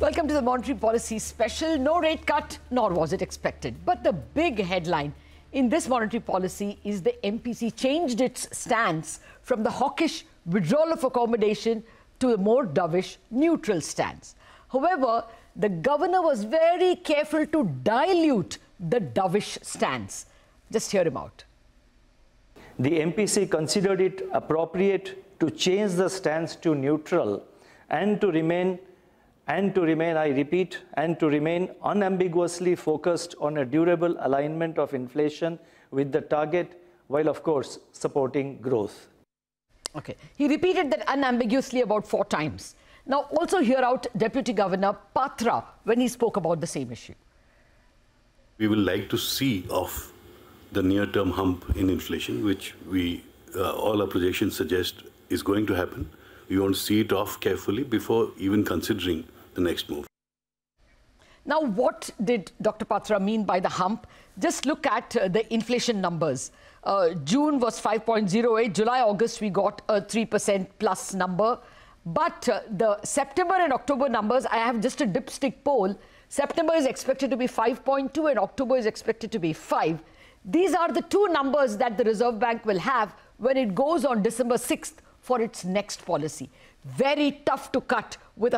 Welcome to the Monetary Policy Special. No rate cut, nor was it expected. But the big headline in this monetary policy is the MPC changed its stance from the hawkish withdrawal of accommodation to a more dovish neutral stance. However, the governor was very careful to dilute the dovish stance. Just hear him out. The MPC considered it appropriate to change the stance to neutral and to remain, I repeat, and to remain unambiguously focused on a durable alignment of inflation with the target, while of course supporting growth. Okay, he repeated that unambiguously about 4 times. Now also hear out Deputy Governor Patra when he spoke about the same issue. We will like to see off the near-term hump in inflation, which all our projections suggest is going to happen. We want to see it off carefully before even considering the next move. Now, what did Dr. Patra mean by the hump? Just look at the inflation numbers. June was 5.08. July, August, we got a 3% plus number. But the September and October numbers, I have just a dipstick poll. September is expected to be 5.2 and October is expected to be 5. These are the 2 numbers that the Reserve Bank will have when it goes on December 6th for its next policy. Very tough to cut with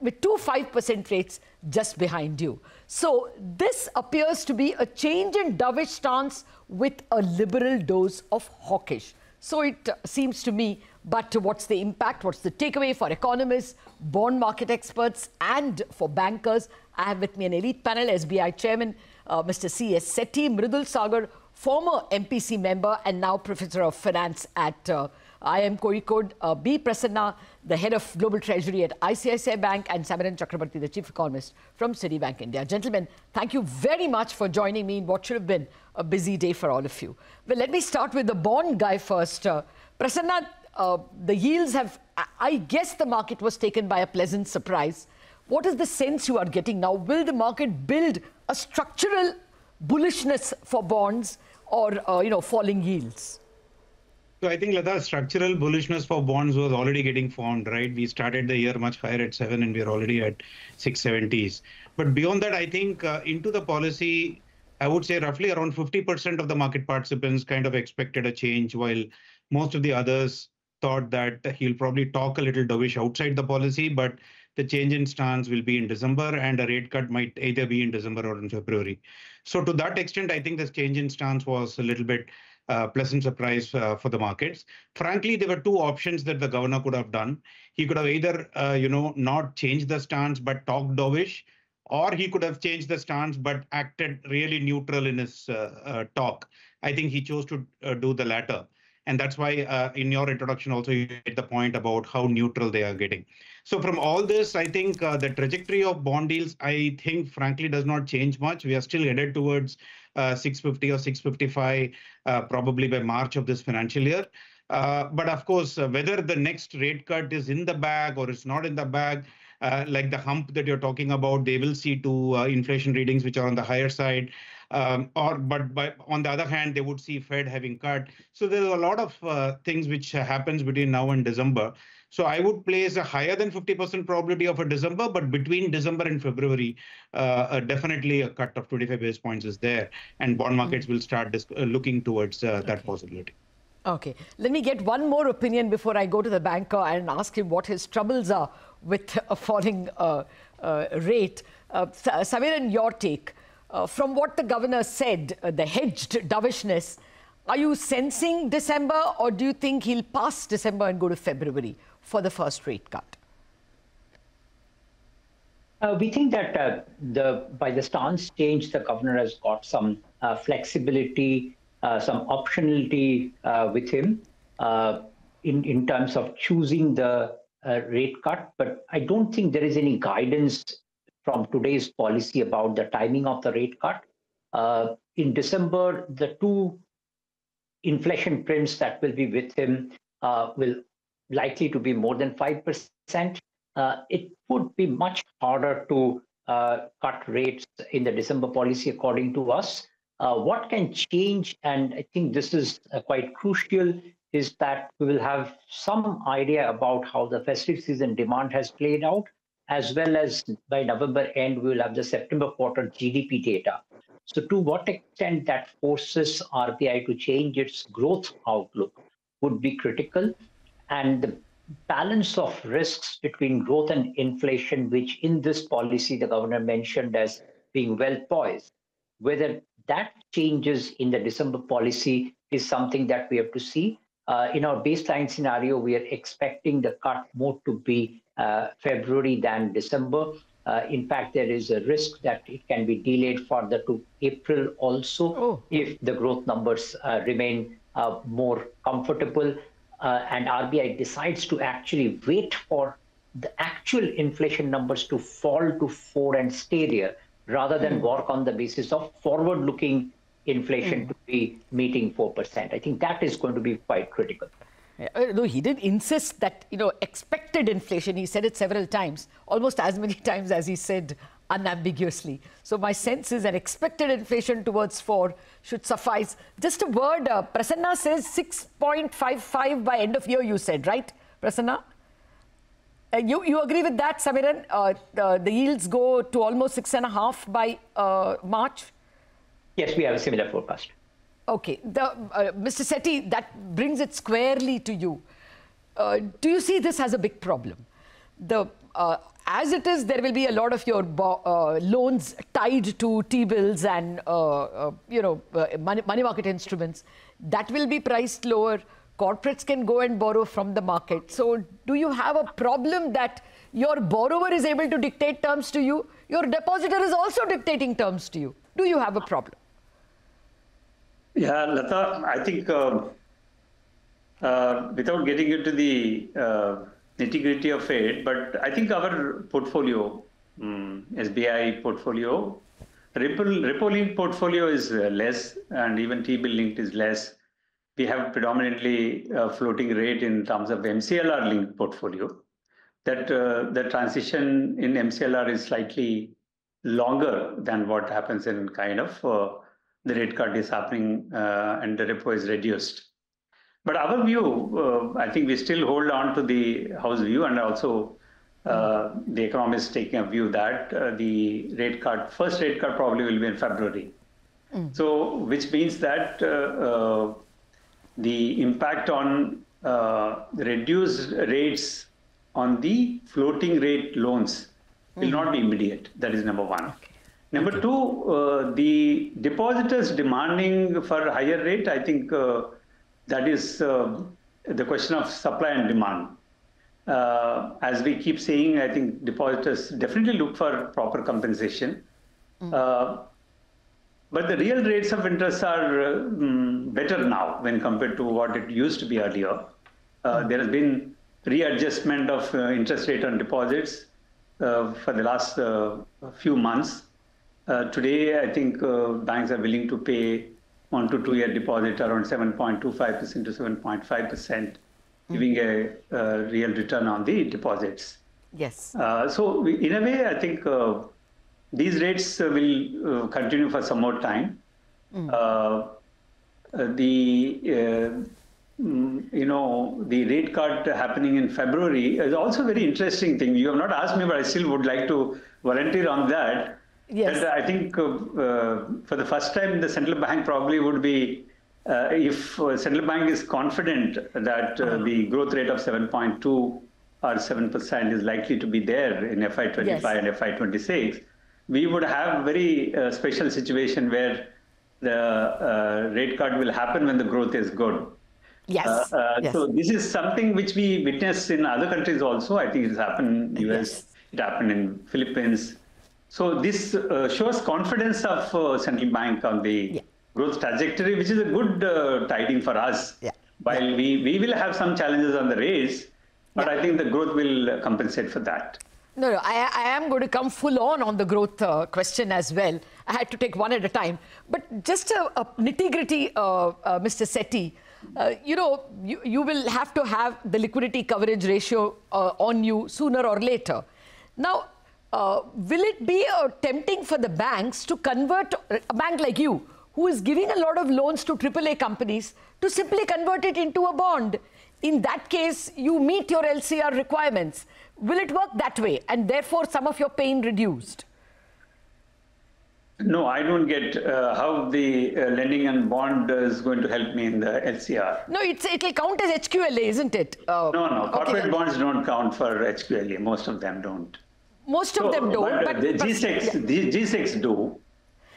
with 2 5% rates just behind you. So this appears to be a change in dovish stance with a liberal dose of hawkish. So it seems to me, but what's the impact? What's the takeaway for economists, bond market experts, and for bankers? I have with me an elite panel, SBI Chairman, Mr. C.S. Shetty, Mriddul Saggar, former MPC member and now Professor of Finance at IIM Kozhikode, B. Prasanna, the Head of Global Treasury at ICICI Bank, and Samiran, Chakraborty, the Chief Economist from Citibank India. Gentlemen, thank you very much for joining me in what should have been a busy day for all of you. Well, let me start with the bond guy first. Prasanna, the yields have, I guess the market was taken by a pleasant surprise. What is the sense you are getting now? Will the market build a structural bullishness for bonds or, falling yields? So I think, Latha, structural bullishness for bonds was already getting formed, right? We started the year much higher at 7 and we're already at 670s. But beyond that, I think into the policy, I would say roughly around 50% of the market participants kind of expected a change, while most of the others thought that he'll probably talk a little dovish outside the policy, but the change in stance will be in December and a rate cut might either be in December or in February. So to that extent, I think this change in stance was a little bit pleasant surprise for the markets. Frankly, there were 2 options that the governor could have done. He could have either, not changed the stance but talked dovish, or he could have changed the stance but acted really neutral in his talk. I think he chose to do the latter. And that's why in your introduction also you made the point about how neutral they are getting. So from all this, I think the trajectory of bond deals, I think, frankly, does not change much. We are still headed towards 650 or 655 probably by March of this financial year. But of course, whether the next rate cut is in the bag or it's not in the bag, like the hump that you're talking about, they will see 2 inflation readings which are on the higher side. But on the other hand, they would see Fed having cut. So there's a lot of things which happens between now and December. So I would place a higher than 50% probability of a December, but between December and February, definitely a cut of 25 basis points is there. And bond markets will start looking towards that possibility. Okay, let me get one more opinion before I go to the banker and ask him what his troubles are with a falling rate. Samiran, your take. From what the governor said, the hedged dovishness, are you sensing December or do you think he'll pass December and go to February for the first rate cut? We think that by the stance change, the governor has got some flexibility, some optionality with him in terms of choosing the rate cut. But I don't think there is any guidance from today's policy about the timing of the rate cut. In December, the 2 inflation prints that will be with him will likely to be more than 5%. It would be much harder to cut rates in the December policy, according to us. What can change, and I think this is quite crucial, is that we will have some idea about how the festive season demand has played out. as well as by November end, we will have the September quarter GDP data. So to what extent that forces RBI to change its growth outlook would be critical. And the balance of risks between growth and inflation, which in this policy the governor mentioned as being well poised, whether that changes in the December policy is something that we have to see. In our baseline scenario, we are expecting the cut more to be February than December. In fact, there is a risk that it can be delayed further to April also if the growth numbers remain more comfortable and RBI decides to actually wait for the actual inflation numbers to fall to 4 and stay there, rather than work on the basis of forward-looking inflation to be meeting 4%. I think that is going to be quite critical. No, he did insist that, expected inflation. He said it several times, almost as many times as he said unambiguously. So my sense is that expected inflation towards 4 should suffice. Just a word, Prasanna says 6.55 by end of year, you said, right, Prasanna? You agree with that, Samiran? The yields go to almost 6.5 by March? Yes, we have a similar forecast. Okay. Mr. Shetty, that brings it squarely to you. Do you see this as a big problem? As it is, there will be a lot of your loans tied to T-bills and, money market instruments. That will be priced lower. Corporates can go and borrow from the market. So do you have a problem that your borrower is able to dictate terms to you? Your depositor is also dictating terms to you. Do you have a problem? Yeah, Latha, I think without getting into the nitty-gritty of it, but I think our portfolio, SBI portfolio, repo-linked portfolio is less, and even T-bill linked is less. We have predominantly floating rate in terms of MCLR-linked portfolio. That the transition in MCLR is slightly longer than what happens in kind of the rate cut is happening and the repo is reduced. But our view, I think we still hold on to the house view, and also the economists taking a view that the rate cut, first rate cut probably will be in February. So, which means that the impact on reduced rates on the floating rate loans will not be immediate. That is number one. Okay. Number two, the depositors demanding for higher rate, I think that is the question of supply and demand. As we keep saying, I think depositors definitely look for proper compensation. But the real rates of interest are better now when compared to what it used to be earlier. There has been readjustment of interest rate on deposits for the last few months. Today, I think banks are willing to pay 1 to 2 year deposit around 7.25% to 7.5%, giving a real return on the deposits. Yes. So in a way, I think these rates will continue for some more time. The rate cut happening in February is also a very interesting thing. You have not asked me, but I still would like to volunteer on that. Yes. And I think for the first time, the central bank probably would be, if central bank is confident that the growth rate of 7.2 or 7% is likely to be there in FY25 and FY26, we would have a very special situation where the rate cut will happen when the growth is good. Yes. So this is something which we witness in other countries also. I think it's happened in US, it happened in Philippines. So this shows confidence of central bank on the growth trajectory, which is a good tiding for us. While we will have some challenges on the rates, but I think the growth will compensate for that. No, I am going to come full on the growth question as well. I had to take one at a time. But just a nitty-gritty, Mr. Shetty, you will have to have the liquidity coverage ratio on you sooner or later. Now, will it be tempting for the banks to convert a bank like you, who is giving a lot of loans to AAA companies, to simply convert it into a bond? In that case, you meet your LCR requirements. Will it work that way and therefore some of your pain reduced? No, I don't get how the lending and bond is going to help me in the LCR. No, it'll count as HQLA, isn't it? No, corporate okay. bonds don't count for HQLA. Most of them don't. Most of them don't. But the G6 do.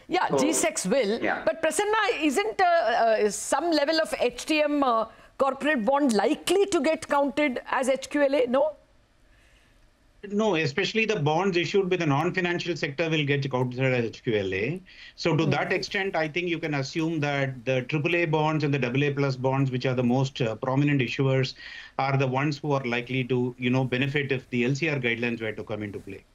Yeah, so, G6 will. Yeah. But Prasanna, isn't some level of HTM corporate bond likely to get counted as HQLA? No? No, especially the bonds issued by the non-financial sector will get counted as HQLA. So to that extent, I think you can assume that the AAA bonds and the AA plus bonds, which are the most prominent issuers, are the ones who are likely to, benefit if the LCR guidelines were to come into play.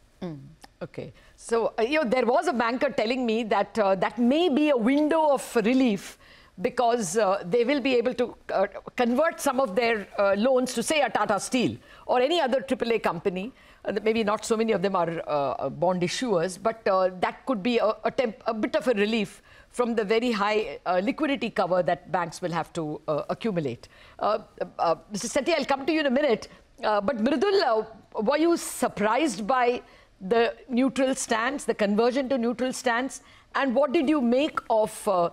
Okay. So, there was a banker telling me that that may be a window of relief because they will be able to convert some of their loans to, say, a Tata Steel or any other AAA company. Maybe not so many of them are bond issuers, but that could be a bit of a relief from the very high liquidity cover that banks will have to accumulate. Mr. Shetty, I'll come to you in a minute. But Mriddul, were you surprised by the neutral stance, the conversion to neutral stance? And what did you make of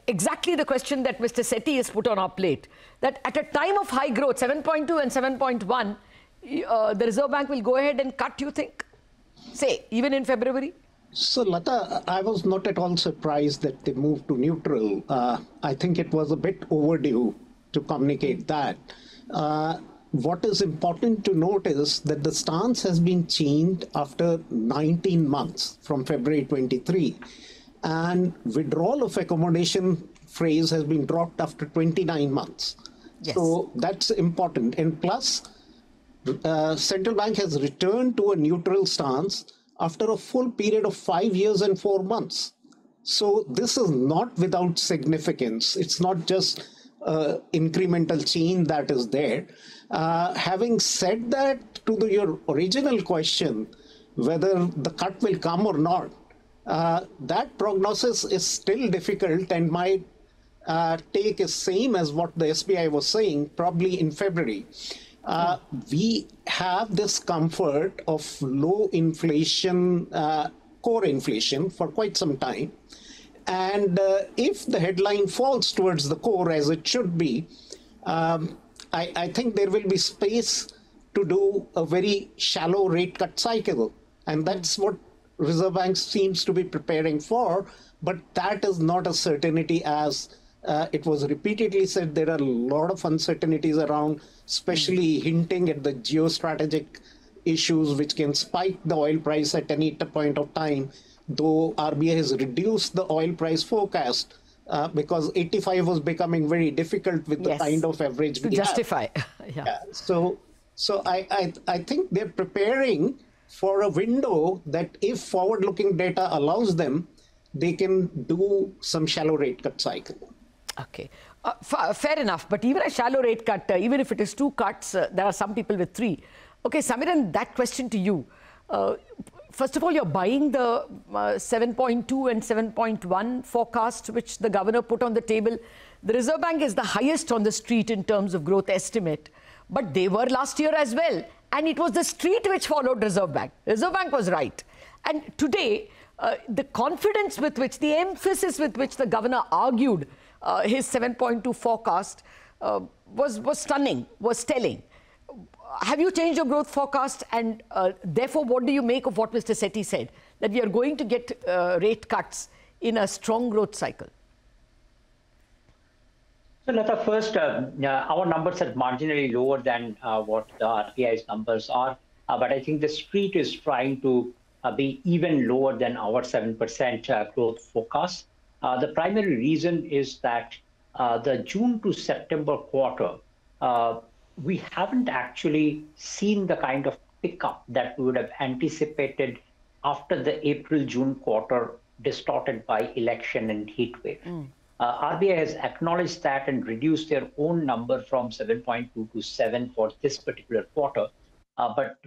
exactly the question that Mr. Shetty has put on our plate? That at a time of high growth, 7.2 and 7.1, the Reserve Bank will go ahead and cut, you think? Say, even in February? So, Latha, I was not at all surprised that they moved to neutral. I think it was a bit overdue to communicate that. What is important to note is that the stance has been changed after 19 months from February 23, and withdrawal of accommodation phrase has been dropped after 29 months. Yes. So that's important. And plus, central bank has returned to a neutral stance after a full period of 5 years and 4 months. So this is not without significance. It's not just incremental change that is there. Having said that, to your original question, whether the cut will come or not, that prognosis is still difficult, and my take is same as what the SBI was saying, probably in February. We have this comfort of low inflation, core inflation for quite some time. And if the headline falls towards the core, as it should be, I think there will be space to do a very shallow rate cut cycle. And that's what Reserve Bank seems to be preparing for. But that is not a certainty, as it was repeatedly said. There are a lot of uncertainties around, especially hinting at the geostrategic issues which can spike the oil price at any point of time, though RBI has reduced the oil price forecast because 85 was becoming very difficult with the kind of average we justify. Yeah. So I think they're preparing for a window that if forward-looking data allows them, they can do some shallow rate cut cycle. Okay. Fair enough. But even a shallow rate cut, even if it is 2 cuts, there are some people with 3. Okay, Samiran, that question to you. First of all, you're buying the 7.2 and 7.1 forecast, which the governor put on the table. The Reserve Bank is the highest on the street in terms of growth estimate. But they were last year as well. And it was the street which followed Reserve Bank. Reserve Bank was right. And today, the confidence with which, the emphasis with which the governor argued his 7.2 forecast was stunning, was telling. Have you changed your growth forecast? And therefore, what do you make of what Mr. Shetty said, that we are going to get rate cuts in a strong growth cycle? So, Latha, first, our numbers are marginally lower than what the RBI's numbers are. But I think the street is trying to be even lower than our 7% growth forecast. The primary reason is that the June to September quarter, we haven't actually seen the kind of pickup that we would have anticipated after the April-June quarter distorted by election and heat wave. RBI has acknowledged that and reduced their own number from 7.2 to 7 for this particular quarter, but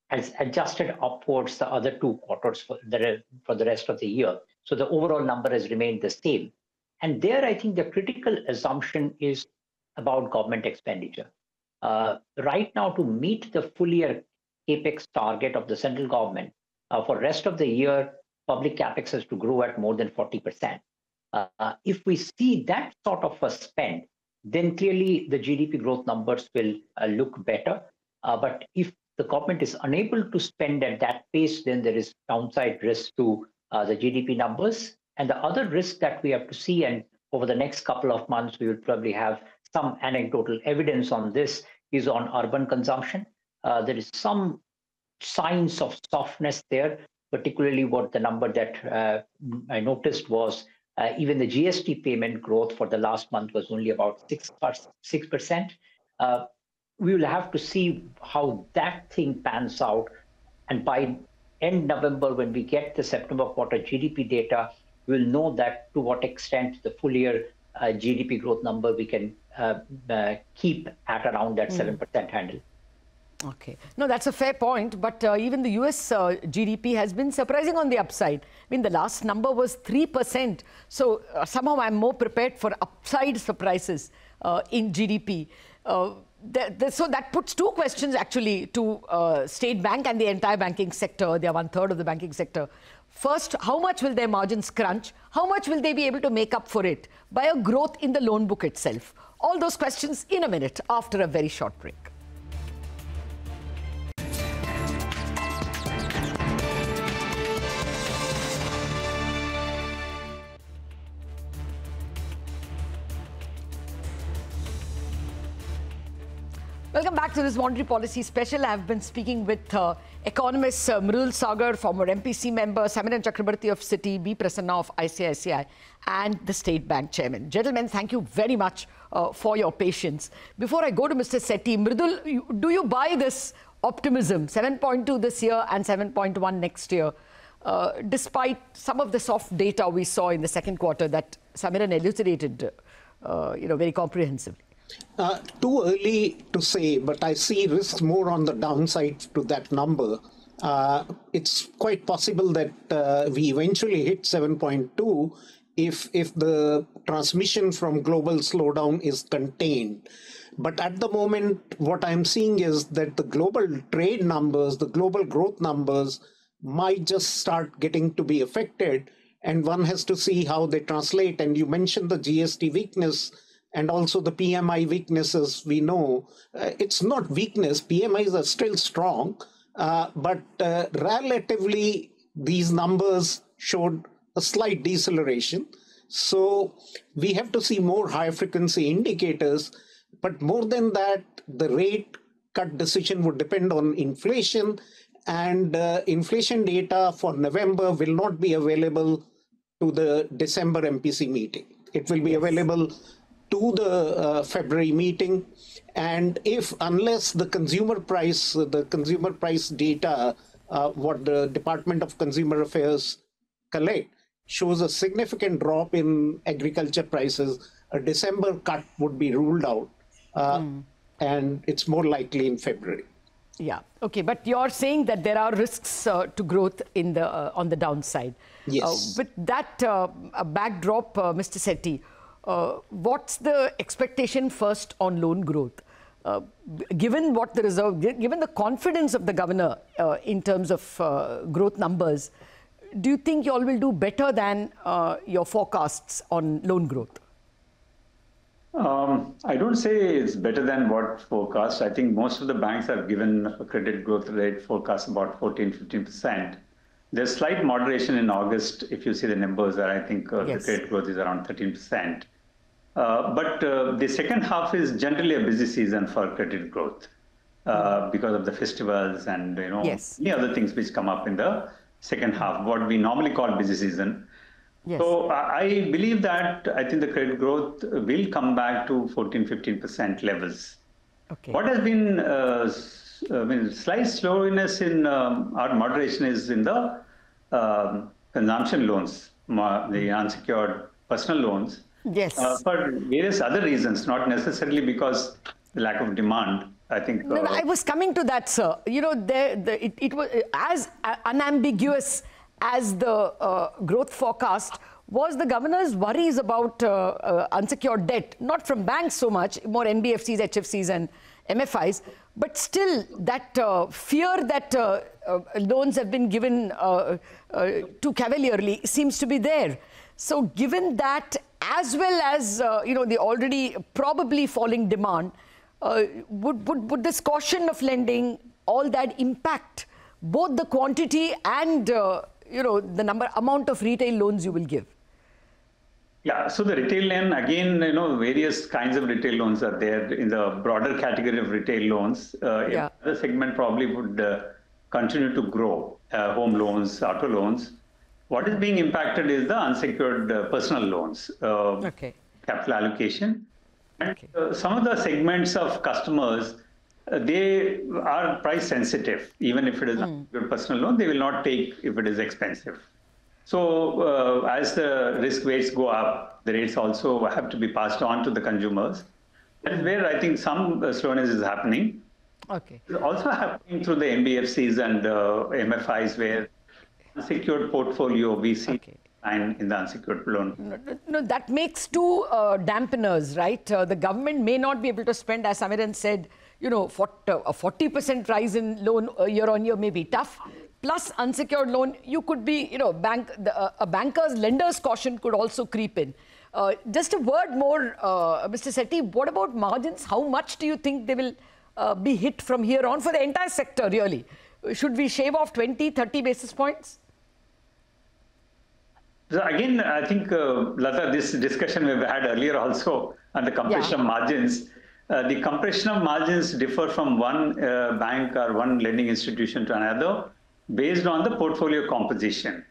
has adjusted upwards the other 2 quarters for the rest of the year. So the overall number has remained the same. And there, I think the critical assumption is about government expenditure. Right now, to meet the full year capex target of the central government, for rest of the year, public capex has to grow at more than 40%. If we see that sort of a spend, then clearly the GDP growth numbers will look better. But if the government is unable to spend at that pace, then there is downside risk to the GDP numbers. And the other risk that we have to see, and over the next couple of months, we will probably have some anecdotal evidence on this, is on urban consumption. There is some signs of softness there, particularly what the number that I noticed was even the GST payment growth for the last month was only about 6%. We will have to see how that thing pans out. And by end November, when we get the September quarter GDP data, we'll know that to what extent the full year GDP growth number we can keep at around that 7% handle. Okay. No, that's a fair point. But even the US GDP has been surprising on the upside. I mean, the last number was 3%. So somehow I'm more prepared for upside surprises in GDP. So that puts two questions actually to State Bank and the entire banking sector. They are 1/3 of the banking sector. First, how much will their margins crunch? How much will they be able to make up for it by a growth in the loan book itself? All those questions in a minute after a very short break. Welcome back to this Monetary Policy Special. I have been speaking with economists Mriddul Saggar, former MPC member, Samiran Chakraborty of Citi, B. Prasanna of ICICI, and the State Bank Chairman. Gentlemen, thank you very much for your patience. Before I go to Mr. Shetty, Mriddul, do you buy this optimism, 7.2 this year and 7.1 next year, despite some of the soft data we saw in the second quarter that Samiran elucidated very comprehensively? Too early to say, but I see risks more on the downside to that number. It's quite possible that we eventually hit 7.2 if the transmission from global slowdown is contained. But at the moment, what I'm seeing is that the global trade numbers, the global growth numbers might just start getting to be affected, and one has to see how they translate. And you mentioned the GST weakness and also the PMI weaknesses. We know it's not weakness. PMIs are still strong, but relatively these numbers showed a slight deceleration. So we have to see more high frequency indicators. But more than that, the rate cut decision would depend on inflation, and inflation data for November will not be available to the December MPC meeting. It will be available to the February meeting, and unless the consumer price data, what the Department of Consumer Affairs collect, shows a significant drop in agriculture prices, a December cut would be ruled out, and it's more likely in February. Yeah, okay, but you're saying that there are risks to growth on the downside. Yes. With that backdrop, Mr. Shetty, what's the expectation first on loan growth? Given what the reserve, given the confidence of the governor in terms of growth numbers, do you think you all will do better than your forecasts on loan growth? I don't say it's better than what forecast. I think most of the banks have given a credit growth rate forecast about 14-15%. There's slight moderation in August. If you see the numbers, I think the credit growth is around 13%. But the second half is generally a busy season for credit growth because of the festivals and many other things which come up in the second half, what we normally call busy season. Yes. So I believe that I think the credit growth will come back to 14-15% levels. Okay. What has been slight slowness in our moderation is in the consumption loans, the unsecured personal loans. Yes. For various other reasons, not necessarily because the lack of demand. I think. No, I was coming to that, sir. It was as unambiguous as the growth forecast was the governor's worries about unsecured debt, not from banks so much, more NBFCs, HFCs and MFIs, But still, that fear that loans have been given too cavalierly seems to be there. So given that, as well as, the already probably falling demand, would this caution of lending, all that impact both the quantity and, the amount of retail loans you will give? Yeah, so the retail loan, again, various kinds of retail loans are there in the broader category of retail loans. The segment probably would continue to grow, home loans, auto loans. What is being impacted is the unsecured personal loans, capital allocation. And some of the segments of customers, they are price sensitive. Even if it is unsecured personal loan, they will not take if it is expensive. So as the risk weights go up, the rates also have to be passed on to the consumers. That is where I think some slowness is happening. It's also happening through the NBFCs and MFIs, where unsecured portfolio we see in the unsecured loan. No, that makes two dampeners, right? The government may not be able to spend, as Samiran said, a 40% rise in loan year on year may be tough. Plus unsecured loan, you could be, a banker's lender's caution could also creep in. Just a word more, Mr. Shetty, what about margins? How much do you think they will be hit from here on for the entire sector, really? Should we shave off 20, 30 basis points? So again, I think, Latha, this discussion we've had earlier also on the compression of margins. The compression of margins differ from one bank or one lending institution to another based on the portfolio composition.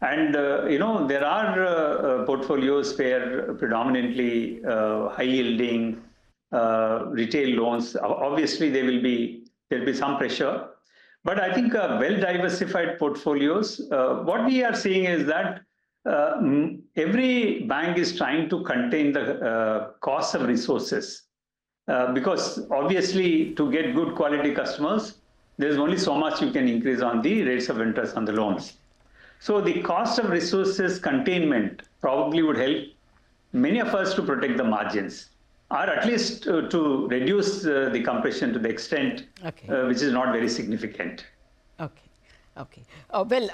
And, there are portfolios where predominantly high-yielding retail loans, obviously there'll be some pressure. But I think well-diversified portfolios, what we are seeing is that every bank is trying to contain the cost of resources. Because obviously to get good quality customers, there's only so much you can increase on the rates of interest on the loans. So the cost of resources containment probably would help many of us to protect the margins, or at least to reduce the compression to the extent which is not very significant. We're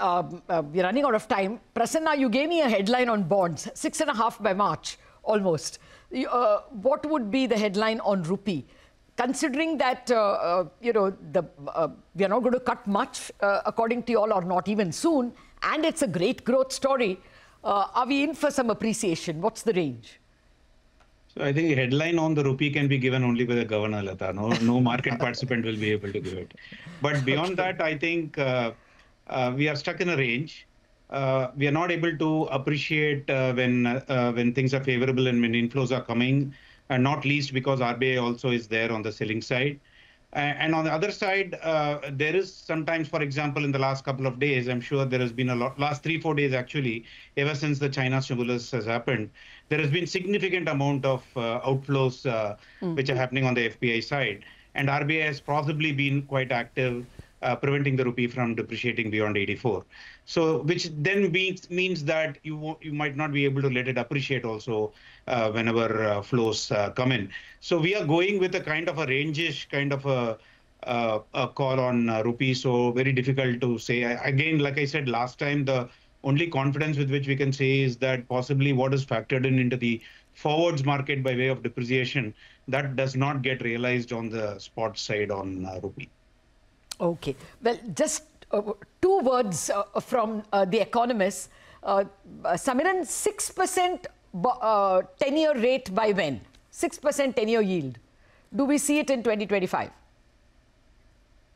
running out of time. Prasanna, you gave me a headline on bonds, 6.5 by March, almost. What would be the headline on rupee? Considering that, we are not going to cut much, according to you all, or not even soon, and it's a great growth story, are we in for some appreciation? What's the range? So I think the headline on the rupee can be given only by the governor, Latha. No market participant will be able to give it. But beyond that, I think we are stuck in a range. We are not able to appreciate when things are favorable and when inflows are coming. And not least because RBI also is there on the selling side. And on the other side, there is sometimes, for example, in the last couple of days, I'm sure there has been a lot, last 3-4 days actually, ever since the China stimulus has happened, there has been significant amount of outflows which are happening on the FPI side. And RBI has possibly been quite active preventing the rupee from depreciating beyond 84. So, which then means that you might not be able to let it appreciate also whenever flows come in. So we are going with a kind of a range-ish kind of a call on rupee. So very difficult to say. Again, like I said last time, the only confidence with which we can say is that possibly what is factored into the forwards market by way of depreciation, that does not get realized on the spot side on rupee. Okay. Well, just 2 words from the economists. Samiran, 6% 10-year rate by when? 6% 10-year yield. Do we see it in 2025?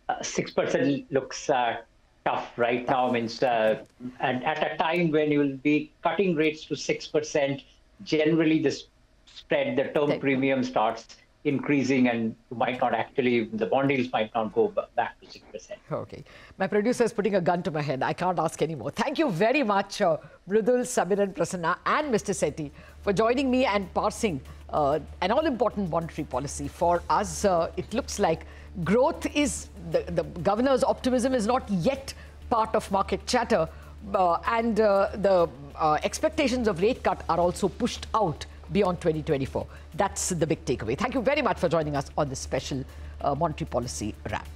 6% looks tough right now. Means and at a time when you will be cutting rates to 6%, generally the spread, the term premium starts increasing, and you might not actually, the bond yields might not go back to 6%. Okay. My producer is putting a gun to my head. I can't ask anymore. Thank you very much, Mriddul, Samiran, Prasanna and Mr. Shetty for joining me and parsing an all-important monetary policy. For us, it looks like growth is, the governor's optimism is not yet part of market chatter, and the expectations of rate cut are also pushed out beyond 2024. That's the big takeaway. Thank you very much for joining us on this special monetary policy wrap.